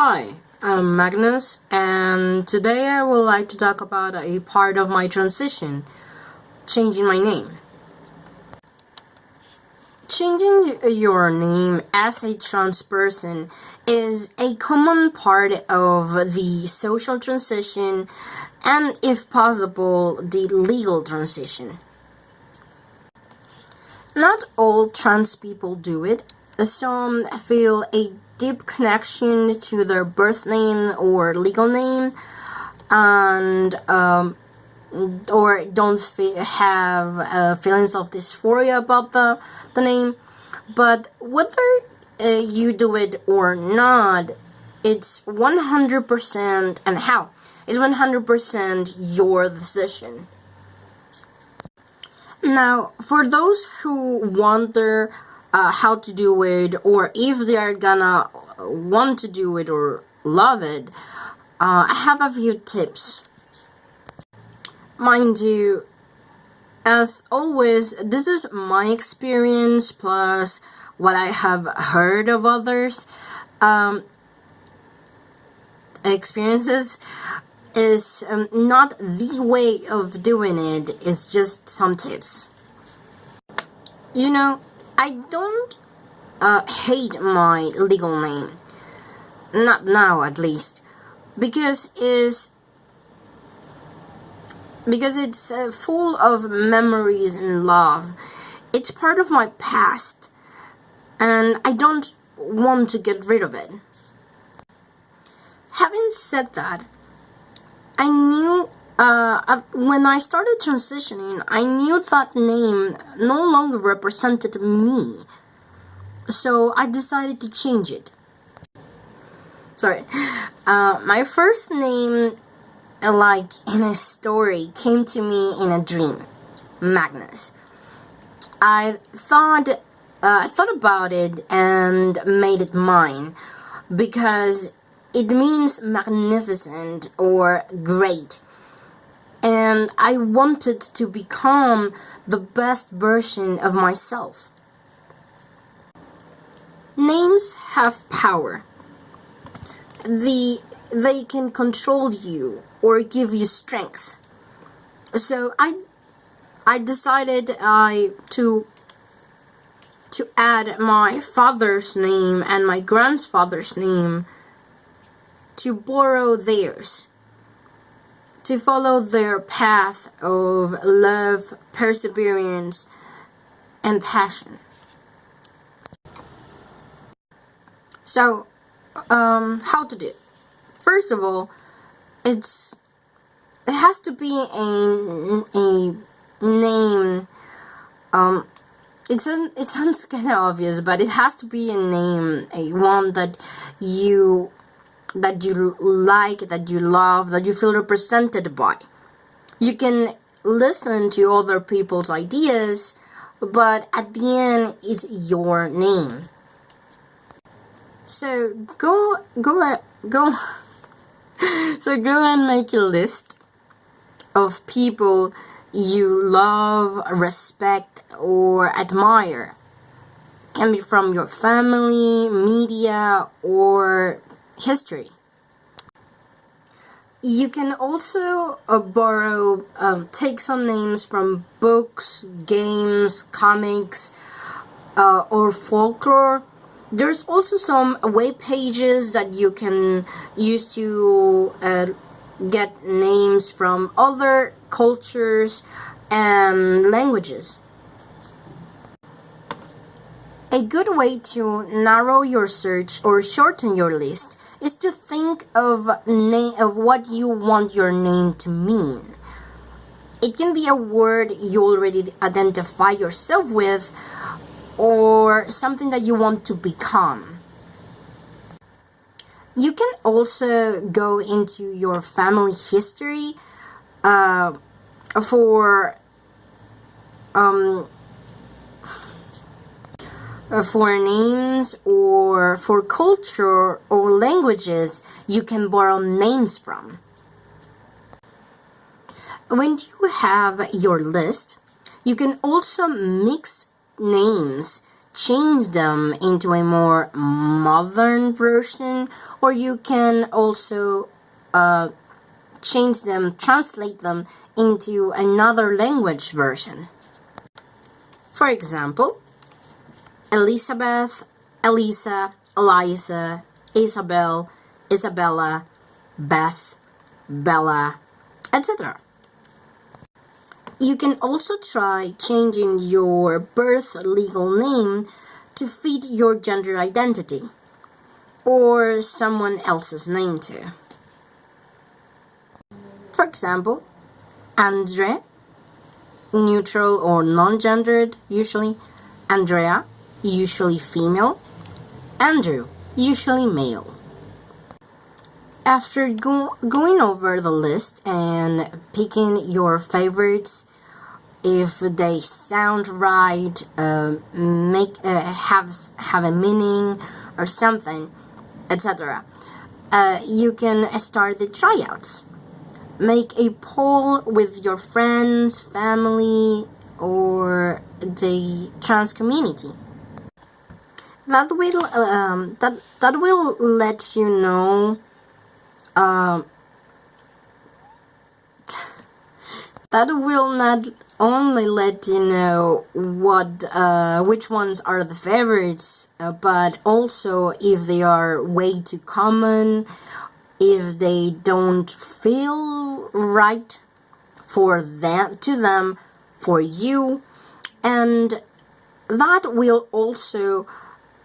Hi, I'm Magnus, and today I would like to talk about a part of my transition, changing my name. Changing your name as a trans person is a common part of the social transition and, if possible, the legal transition. Not all trans people do it. Some feel a deep connection to their birth name or legal name, and or don't have feelings of dysphoria about the name. But whether you do it or not, it's 100% and how is 100% your decision. Now, for those who wonder how to do it, or if they are gonna want to do it or love it, I have a few tips. Mind you, as always, this is my experience plus what I have heard of others' experiences. Is not the way of doing it. It's just some tips. You know, I don't hate my legal name, not now at least, because it's full of memories and love. It's part of my past, and I don't want to get rid of it. Having said that, I knew when I started transitioning, I knew that name no longer represented me. So I decided to change it. Sorry. My first name, like in a story, came to me in a dream. Magnus. I thought about it and made it mine because it means magnificent or great, and I wanted to become the best version of myself. Names have power. They can control you or give you strength. So I decided to add my father's name and my grandfather's name, to borrow theirs, to follow their path of love, perseverance, and passion. So, how to do it? First of all, it has to be a name. It sounds kind of obvious, but it has to be a name, one that you like, that you love, that you feel represented by. You can listen to other people's ideas, but at the end, it's your name. So go and make a list of people you love, respect, or admire. Can be from your family, media, or history. You can also take some names from books, games, comics, or folklore. There's also some web pages that you can use to get names from other cultures and languages. A good way to narrow your search or shorten your list is to think of what you want your name to mean. It can be a word you already identify yourself with, or something that you want to become. You can also go into your family history for names, or for culture or languages you can borrow names from. When you have your list, you can also mix names, change them into a more modern version, or you can also change them, translate them into another language version. For example, Elizabeth, Elisa, Eliza, Isabel, Isabella, Beth, Bella, etc. You can also try changing your birth legal name to fit your gender identity, or someone else's name too. For example, Andre, neutral or non-gendered usually, Andrea, usually female, Andrew, usually male. After going over the list and picking your favorites, if they sound right, have a meaning or something, etc., you can start the tryouts. Make a poll with your friends, family, or the trans community. That will let you know. That will not only let you know which ones are the favorites, but also if they are way too common, if they don't feel right for them, for you, and that will also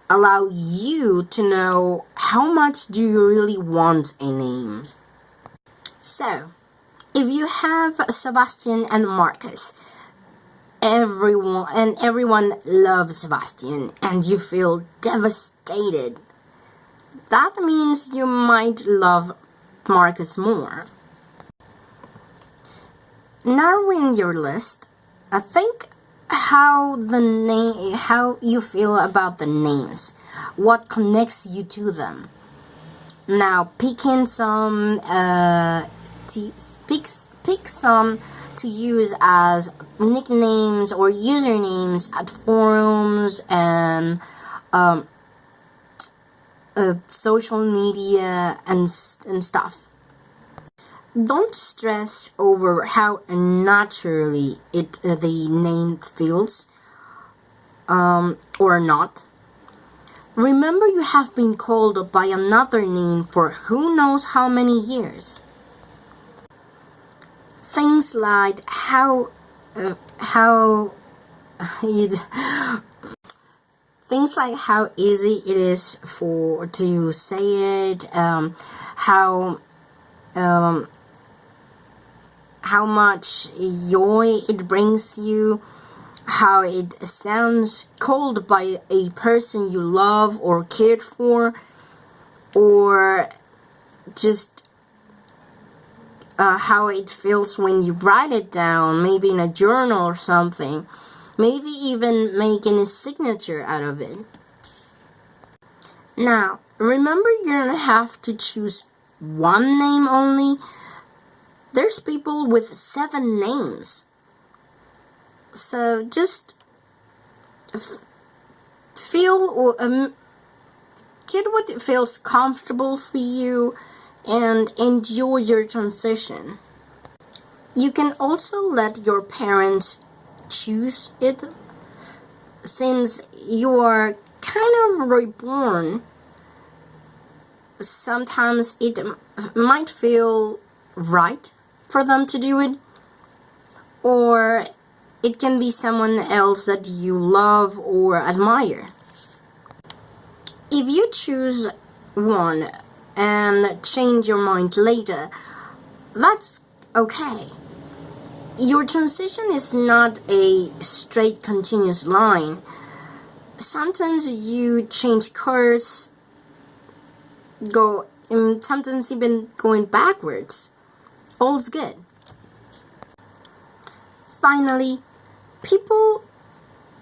allow you to know how much do you really want a name. So, if you have Sebastian and Marcus, everyone loves Sebastian, and you feel devastated, that means you might love Marcus more. Narrowing your list, think how you feel about the names, what connects you to them. Now, picking some pick some to use as nicknames or usernames at forums and social media and stuff. Don't stress over how naturally the name feels or not. Remember, you have been called by another name for who knows how many years. Things like how easy it is to say it, how much joy it brings you, how it sounds called by a person you love or cared for, or just how it feels when you write it down, maybe in a journal or something, maybe even making a signature out of it. Now, remember, you don't have to choose one name only. There's people with 7 names. So just get what feels comfortable for you and enjoy your transition. You can also let your parents choose it, since you are kind of reborn. Sometimes it might feel right for them to do it, or it can be someone else that you love or admire. If you choose one and change your mind later, that's okay. Your transition is not a straight continuous line. Sometimes you change course, sometimes even going backwards. All's good. Finally, people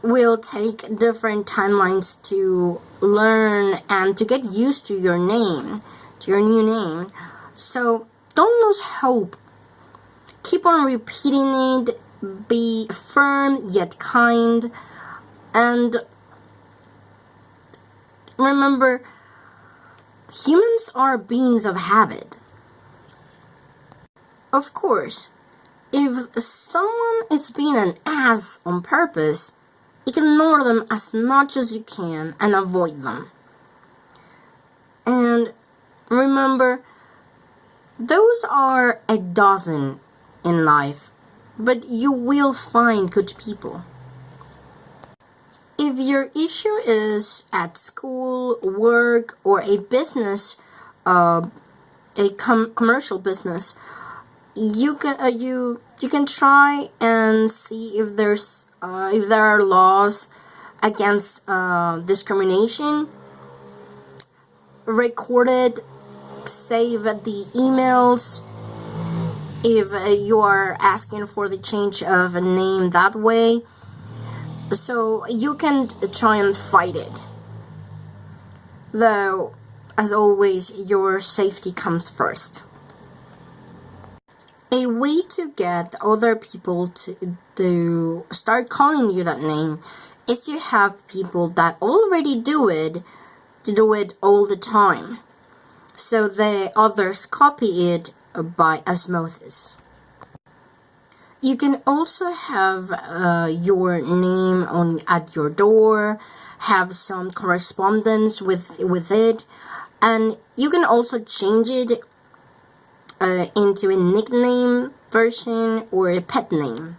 will take different timelines to learn and to get used to your name, to your new name. So don't lose hope. Keep on repeating it. Be firm yet kind, and remember, humans are beings of habit. Of course, if someone is being an ass on purpose, ignore them as much as you can and avoid them. And remember, those are a dozen in life, but you will find good people. If your issue is at school, work, or a business, commercial business, you can try and see if there are laws against discrimination. Record it, save the emails if you are asking for the change of a name that way, so you can try and fight it. Though, as always, your safety comes first. A way to get other people to start calling you that name is to have people that already do it all the time, so the others copy it by osmosis. You can also have your name at your door, have some correspondence with it, and you can also change it into a nickname version or a pet name.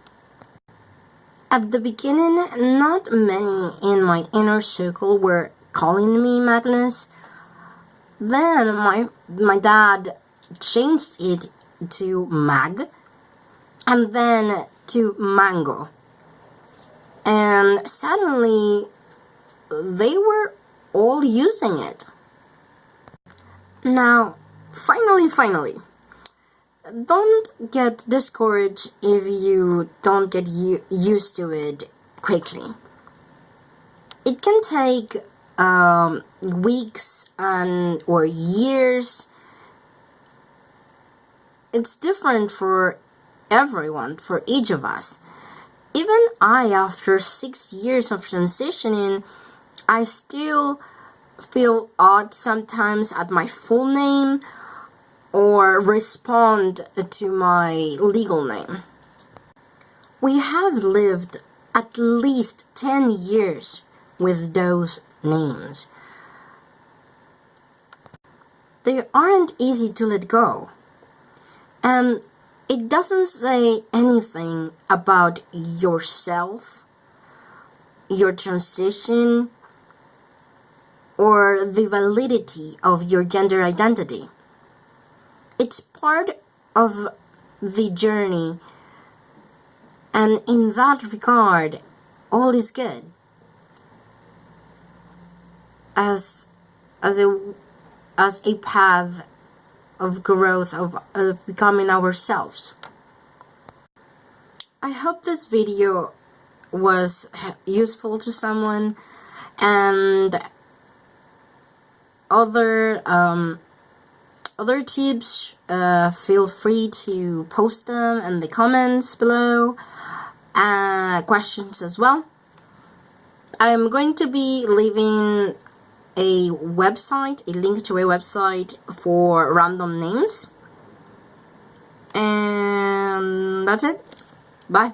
At the beginning, not many in my inner circle were calling me Magnus. Then my dad changed it to Mag, and then to Mango. And suddenly, they were all using it. Now, finally, don't get discouraged if you don't get used to it quickly. It can take weeks or years. It's different for everyone, for each of us. Even I, after 6 years of transitioning, I still feel odd sometimes at my full name or respond to my legal name. We have lived at least 10 years with those names. They aren't easy to let go. And it doesn't say anything about yourself, your transition, or the validity of your gender identity. It's part of the journey, and in that regard, all is good. As a path of growth, of becoming ourselves. I hope this video was useful to someone, and other tips, feel free to post them in the comments below, questions as well. I'm going to be leaving a link to a website for random names. And that's it. Bye.